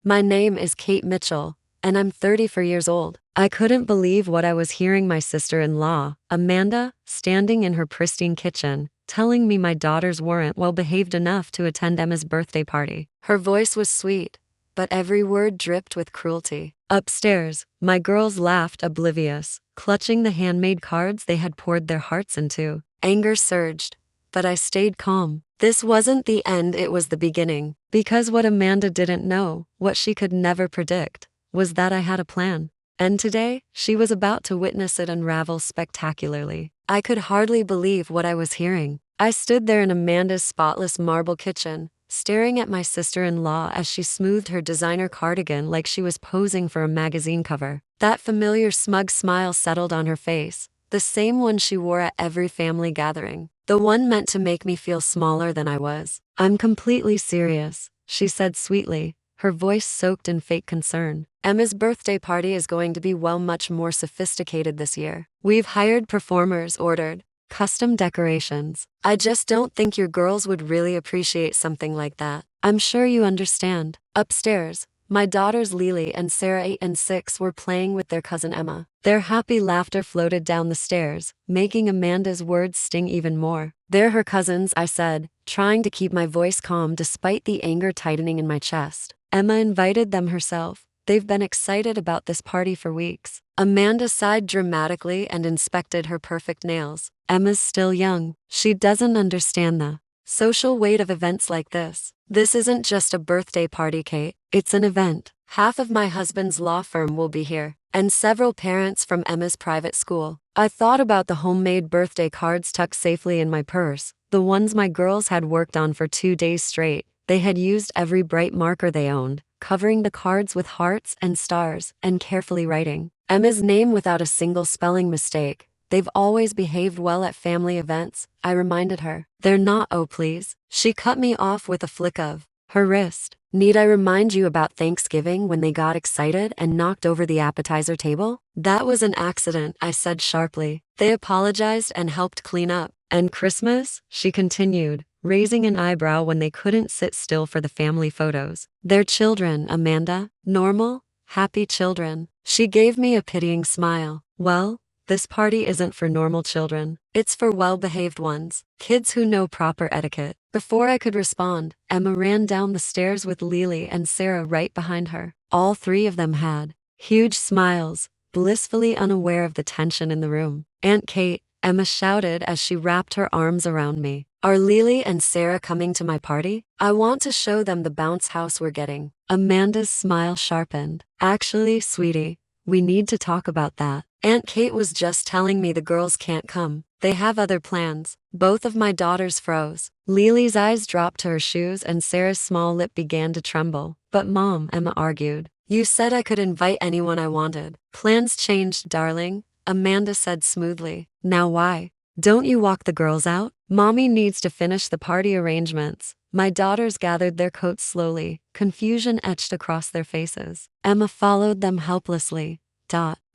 My name is Kate Mitchell, and I'm 34 years old. I couldn't believe what I was hearing my sister-in-law, Amanda, standing in her pristine kitchen, telling me my daughters weren't well behaved enough to attend Emma's birthday party. Her voice was sweet, but every word dripped with cruelty. Upstairs, my girls laughed oblivious, clutching the handmade cards they had poured their hearts into. Anger surged, but I stayed calm. This wasn't the end, it was the beginning. Because what Amanda didn't know, what she could never predict, was that I had a plan. And today, she was about to witness it unravel spectacularly. I could hardly believe what I was hearing. I stood there in Amanda's spotless marble kitchen, staring at my sister-in-law as she smoothed her designer cardigan like she was posing for a magazine cover. That familiar smug smile settled on her face, the same one she wore at every family gathering. The one meant to make me feel smaller than I was. "I'm completely serious," she said sweetly, her voice soaked in fake concern. "Emma's birthday party is going to be much more sophisticated this year. We've hired performers, ordered custom decorations. I just don't think your girls would really appreciate something like that. I'm sure you understand." Upstairs, my daughters Lily and Sarah, 8 and 6, were playing with their cousin Emma. Their happy laughter floated down the stairs, making Amanda's words sting even more. "They're her cousins," I said, trying to keep my voice calm despite the anger tightening in my chest. "Emma invited them herself. They've been excited about this party for weeks." Amanda sighed dramatically and inspected her perfect nails. "Emma's still young. She doesn't understand the social weight of events like this. This isn't just a birthday party, Kate. It's an event. Half of my husband's law firm will be here, and several parents from Emma's private school." I thought about the homemade birthday cards tucked safely in my purse, the ones my girls had worked on for 2 days straight. They had used every bright marker they owned, covering the cards with hearts and stars, and carefully writing Emma's name without a single spelling mistake. "They've always behaved well at family events," I reminded her. "They're not, oh please." She cut me off with a flick of her wrist. "Need I remind you about Thanksgiving when they got excited and knocked over the appetizer table?" "That was an accident," I said sharply. "They apologized and helped clean up." "And Christmas?" she continued, raising an eyebrow when they couldn't sit still for the family photos. "They're children, Amanda. Normal, happy children." She gave me a pitying smile. "Well, this party isn't for normal children. It's for well-behaved ones. Kids who know proper etiquette." Before I could respond, Emma ran down the stairs with Lily and Sarah right behind her. All three of them had huge smiles, blissfully unaware of the tension in the room. "Aunt Kate," Emma shouted as she wrapped her arms around me, "are Lily and Sarah coming to my party? I want to show them the bounce house we're getting." Amanda's smile sharpened. "Actually, sweetie, we need to talk about that. Aunt Kate was just telling me the girls can't come. They have other plans." Both of my daughters froze. Lily's eyes dropped to her shoes and Sarah's small lip began to tremble. "But Mom," Emma argued, "you said I could invite anyone I wanted." "Plans changed, darling," Amanda said smoothly. "Now why don't you walk the girls out? Mommy needs to finish the party arrangements." My daughters gathered their coats slowly, confusion etched across their faces. Emma followed them helplessly.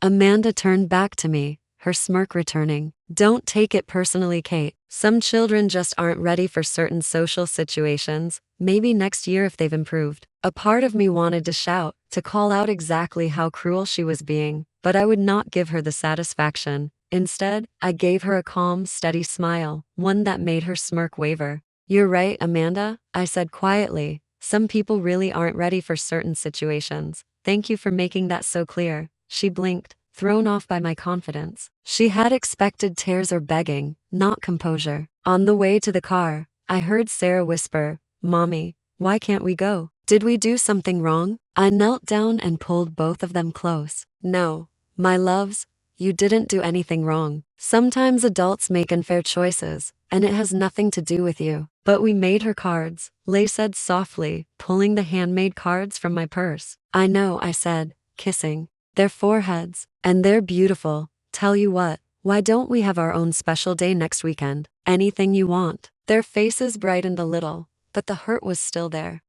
Amanda turned back to me, her smirk returning. "Don't take it personally, Kate. Some children just aren't ready for certain social situations. Maybe next year if they've improved." A part of me wanted to shout, to call out exactly how cruel she was being, but I would not give her the satisfaction. Instead, I gave her a calm, steady smile, one that made her smirk waver. "You're right, Amanda," I said quietly. "Some people really aren't ready for certain situations. Thank you for making that so clear." She blinked, thrown off by my confidence. She had expected tears or begging, not composure. On the way to the car, I heard Sarah whisper, "Mommy, why can't we go? Did we do something wrong?" I knelt down and pulled both of them close. "No, my loves, you didn't do anything wrong. Sometimes adults make unfair choices, and it has nothing to do with you." "But we made her cards," Lay said softly, pulling the handmade cards from my purse. "I know," I said, kissing their foreheads. "And they're beautiful. Tell you what, why don't we have our own special day next weekend? Anything you want." Their faces brightened a little, but the hurt was still there.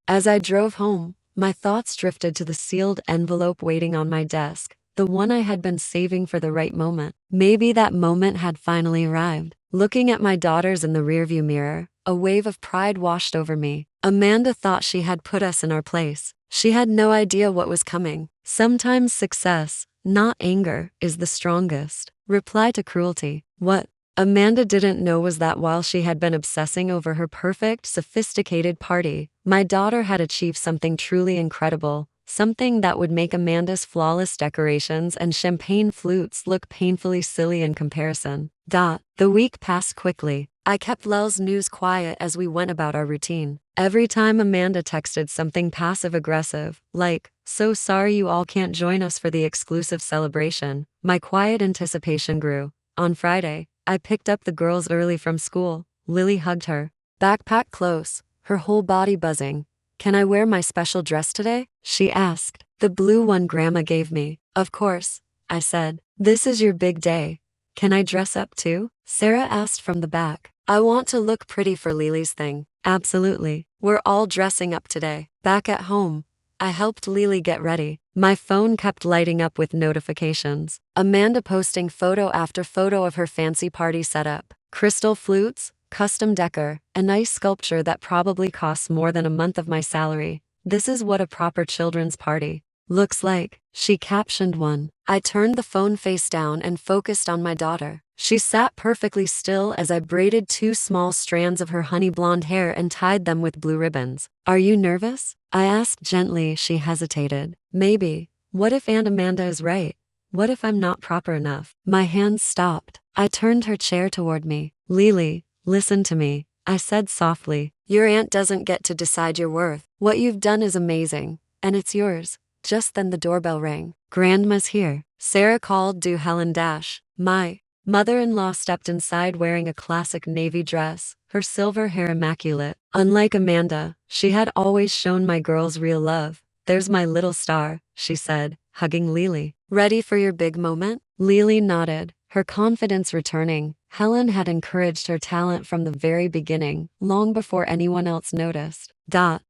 As I drove home, my thoughts drifted to the sealed envelope waiting on my desk, the one I had been saving for the right moment. Maybe that moment had finally arrived. Looking at my daughters in the rearview mirror, a wave of pride washed over me. Amanda thought she had put us in our place. She had no idea what was coming. Sometimes success, not anger, is the strongest. Reply to cruelty. What Amanda didn't know was that while she had been obsessing over her perfect, sophisticated party, my daughter had achieved something truly incredible, something that would make Amanda's flawless decorations and champagne flutes look painfully silly in comparison. The week passed quickly. I kept Lel's news quiet as we went about our routine. Every time Amanda texted something passive-aggressive, like, "So sorry you all can't join us for the exclusive celebration," my quiet anticipation grew. On Friday, I picked up the girls early from school. Lily hugged her backpack close, her whole body buzzing. "Can I wear my special dress today?" she asked. "The blue one Grandma gave me." "Of course," I said. "This is your big day. Can I dress up too?" Sarah asked from the back. "I want to look pretty for Lily's thing." "Absolutely. We're all dressing up today." Back at home, I helped Lily get ready. My phone kept lighting up with notifications. Amanda posting photo after photo of her fancy party setup. Crystal flutes, custom decor, a nice sculpture that probably costs more than a month of my salary. "This is what a proper children's party looks like," she captioned one. I turned the phone face down and focused on my daughter. She sat perfectly still as I braided 2 small strands of her honey blonde hair and tied them with blue ribbons. "Are you nervous?" I asked gently. She hesitated. "Maybe. What if Aunt Amanda is right? What if I'm not proper enough?" My hands stopped. I turned her chair toward me. "Lily, listen to me," I said softly. "Your aunt doesn't get to decide your worth. What you've done is amazing, and it's yours." Just then the doorbell rang. "Grandma's here," Sarah called. Helen dash. My mother-in-law stepped inside wearing a classic navy dress, her silver hair immaculate. Unlike Amanda, she had always shown my girls real love. "There's my little star," she said, hugging Lily. "Ready for your big moment?" Lily nodded, her confidence returning. Helen had encouraged her talent from the very beginning, long before anyone else noticed.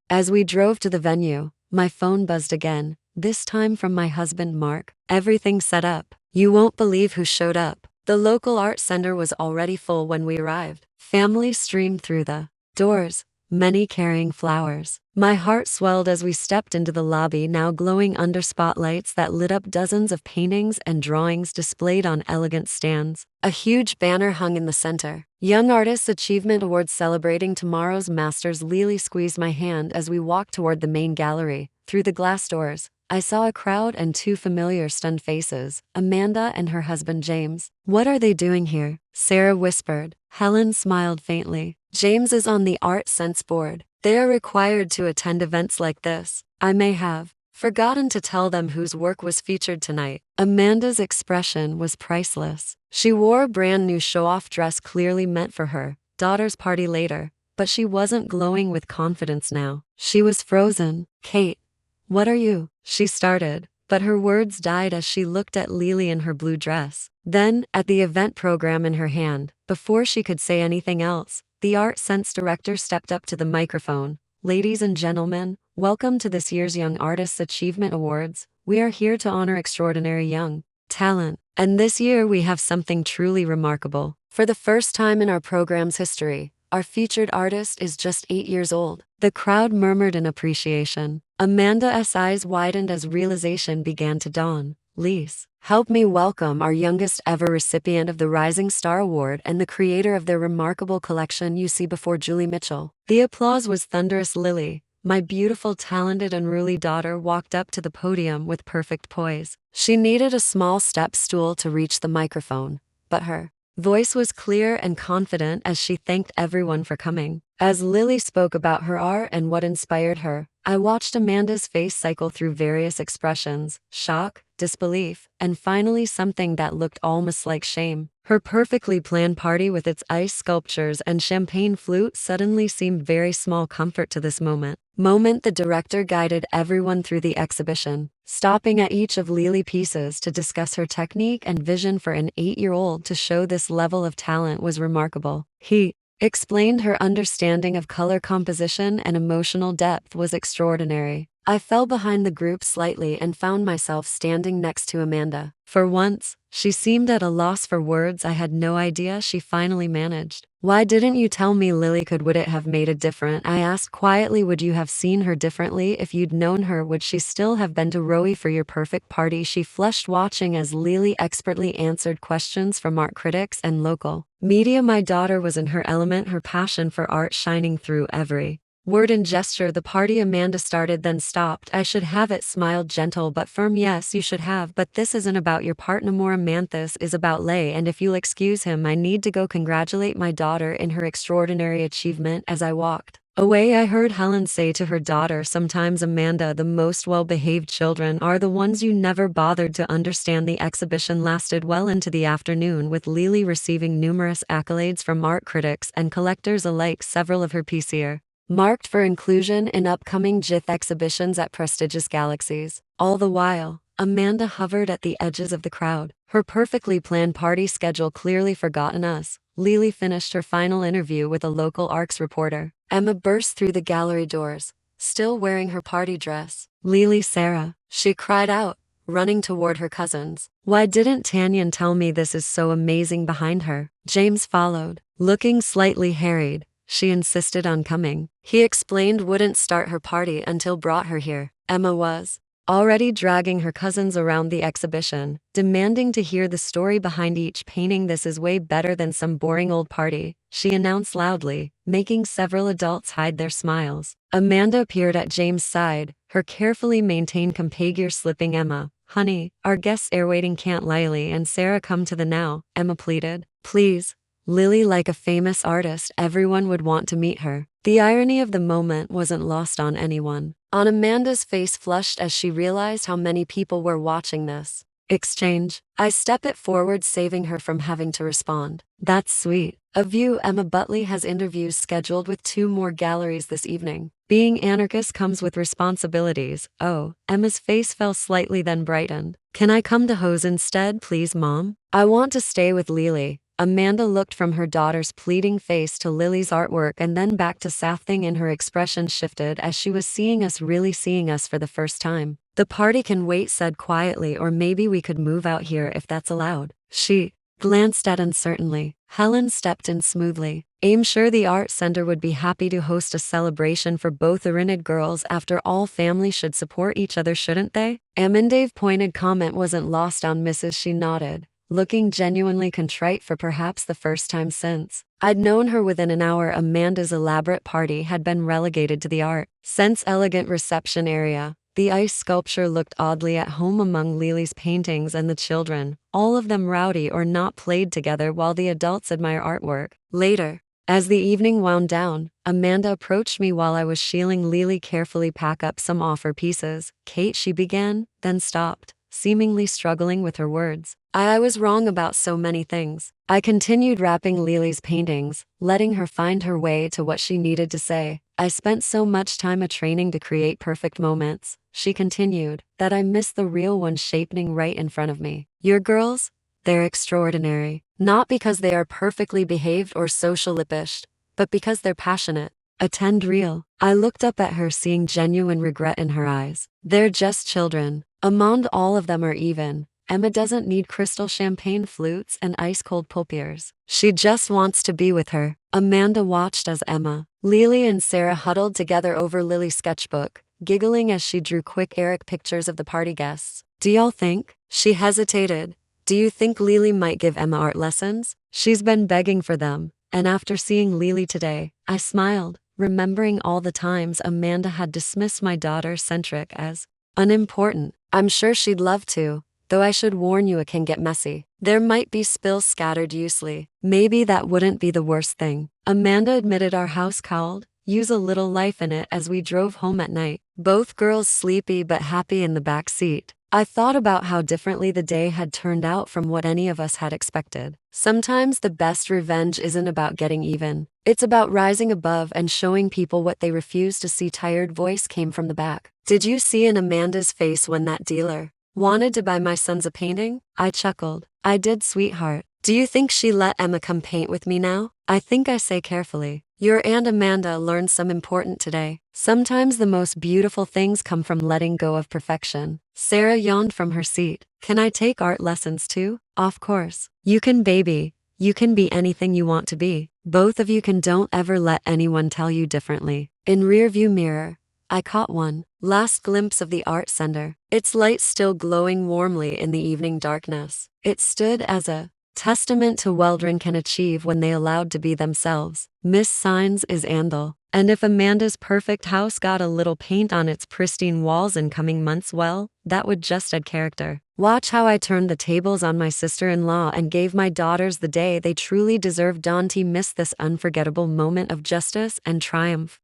As we drove to the venue, my phone buzzed again, this time from my husband Mark. "Everything set up. You won't believe who showed up." The local art center was already full when we arrived. Families streamed through the doors, many carrying flowers. My heart swelled as we stepped into the lobby, now glowing under spotlights that lit up dozens of paintings and drawings displayed on elegant stands. A huge banner hung in the center. "Young Artists Achievement Awards celebrating tomorrow's masters." Lily squeezed my hand as we walked toward the main gallery. Through the glass doors, I saw a crowd and 2 familiar stunned faces, Amanda and her husband James. "What are they doing here?" Sarah whispered. Helen smiled faintly. "James is on the Art Sense board. They are required to attend events like this." I may have forgotten to tell them whose work was featured tonight. Amanda's expression was priceless. She wore a brand new show-off dress clearly meant for her daughter's party later, but she wasn't glowing with confidence now. She was frozen. "Kate, what are you?" she started, but her words died as she looked at Lily in her blue dress. Then, at the event program in her hand, before she could say anything else, the Art Sense director stepped up to the microphone. "Ladies and gentlemen, welcome to this year's Young Artists Achievement Awards. We are here to honor extraordinary young talent. And this year we have something truly remarkable. For the first time in our program's history, our featured artist is just 8 years old." The crowd murmured in appreciation. Amanda's eyes widened as realization began to dawn. "Lise, help me welcome our youngest ever recipient of the Rising Star Award and the creator of their remarkable collection you see before Julie Mitchell." The applause was thunderous. Lily, my beautiful, talented, unruly daughter, walked up to the podium with perfect poise. She needed a small step stool to reach the microphone, but her voice was clear and confident as she thanked everyone for coming. As Lily spoke about her art and what inspired her, I watched Amanda's face cycle through various expressions: shock, disbelief, and finally something that looked almost like shame. Her perfectly planned party with its ice sculptures and champagne flute suddenly seemed very small comfort to this moment. The director guided everyone through the exhibition, stopping at each of Lily pieces to discuss her technique and vision. For an 8-year-old to show this level of talent was remarkable. He explained her understanding of color composition and emotional depth was extraordinary. I fell behind the group slightly and found myself standing next to Amanda. For once, she seemed at a loss for words. I had no idea she finally managed. Why didn't you tell me Lily could? Would it have made a difference? I asked quietly. Would you have seen her differently if you'd known her? Would she still have been to Roe for your perfect party? She flushed, watching as Lily expertly answered questions from art critics and local media. My daughter was in her element, her passion for art shining through every word and gesture. The party, Amanda started then stopped. I should have it, smiled, gentle but firm. Yes, you should have, but this isn't about your partner more. This is about Lay, and if you'll excuse him, I need to go congratulate my daughter in her extraordinary achievement. As I walked away, I heard Helen say to her daughter, sometimes, Amanda, the most well-behaved children are the ones you never bothered to understand. The exhibition lasted well into the afternoon, with Lily receiving numerous accolades from art critics and collectors alike. Several of her pieces marked for inclusion in upcoming JITH exhibitions at prestigious galaxies. All the while, Amanda hovered at the edges of the crowd, her perfectly planned party schedule clearly forgotten us. Lily finished her final interview with a local ARCS reporter. Emma burst through the gallery doors, still wearing her party dress. Lily, Sarah, she cried out, running toward her cousins. Why didn't Tanyan tell me? This is so amazing. Behind her, James followed, looking slightly harried. She insisted on coming. He explained wouldn't start her party until brought her here. Emma was already dragging her cousins around the exhibition, demanding to hear the story behind each painting. This is way better than some boring old party, she announced loudly, making several adults hide their smiles. Amanda appeared at James' side, her carefully maintained composure slipping. Emma, honey, our guests are waiting. Can't Lily and Sarah come to the now? Emma pleaded. Please. Lily, like a famous artist, everyone would want to meet her. The irony of the moment wasn't lost on anyone. On Amanda's face flushed as she realized how many people were watching this exchange. I step it forward, saving her from having to respond. That's sweet of you. Emma Butley has interviews scheduled with 2 more galleries this evening. Being anarchist comes with responsibilities. Oh, Emma's face fell slightly then brightened. Can I come to Hose instead, please, Mom? I want to stay with Lily. Amanda looked from her daughter's pleading face to Lily's artwork and then back to Something in her expression shifted as she was seeing us, really seeing us for the first time. The party can wait, said quietly, or maybe we could move out here if that's allowed. She glanced at uncertainly. Helen stepped in smoothly. I'm sure the art center would be happy to host a celebration for both Irinid girls. After all, families should support each other, shouldn't they? Amanda's pointed comment wasn't lost on Mrs. She nodded, looking genuinely contrite for perhaps the first time since I'd known her. Within an hour, Amanda's elaborate party had been relegated to the art center's elegant reception area. The ice sculpture looked oddly at home among Lily's paintings, and the children, all of them rowdy or not, played together while the adults admire artwork. Later, as the evening wound down, Amanda approached me while I was shielding Lily carefully pack up some of her pieces. Kate, she began, then stopped, seemingly struggling with her words. I was wrong about so many things. I continued wrapping Lily's paintings, letting her find her way to what she needed to say. I spent so much time training to create perfect moments, she continued, that I missed the real ones shaping right in front of me. Your girls? They're extraordinary. Not because they are perfectly behaved or social-lippish, but because they're passionate. Attend real. I looked up at her, seeing genuine regret in her eyes. They're just children. Among all of them are even. Emma doesn't need crystal champagne flutes and ice-cold paupières. She just wants to be with her. Amanda watched as Emma, Lily and Sarah huddled together over Lily's sketchbook, giggling as she drew quick Eric pictures of the party guests. Do y'all think? She hesitated. Do you think Lily might give Emma art lessons? She's been begging for them. And after seeing Lily today, I smiled, remembering all the times Amanda had dismissed my daughter-centric as unimportant. I'm sure she'd love to. Though I should warn you, it can get messy. There might be spills scattered uselessly. Maybe that wouldn't be the worst thing. Amanda admitted. Our house called, use a little life in it. As we drove home at night, both girls sleepy but happy in the back seat, I thought about how differently the day had turned out from what any of us had expected. Sometimes the best revenge isn't about getting even. It's about rising above and showing people what they refuse to see. Tired voice came from the back. Did you see in Amanda's face when that dealer wanted to buy my sons a painting? I chuckled. I did, sweetheart. Do you think she let Emma come paint with me now? I think I say carefully. Your Aunt Amanda learned some important today. Sometimes the most beautiful things come from letting go of perfection. Sarah yawned from her seat. Can I take art lessons too? Of course. You can, baby. You can be anything you want to be. Both of you can. Don't ever let anyone tell you differently. In rearview mirror, I caught one last glimpse of the art center, its light still glowing warmly in the evening darkness. It stood as a testament to children can achieve when they allowed to be themselves. Miss Signs is Andal. And if Amanda's perfect house got a little paint on its pristine walls in coming months, well, that would just add character. Watch how I turned the tables on my sister-in-law and gave my daughters the day they truly deserved. Don't miss this unforgettable moment of justice and triumph.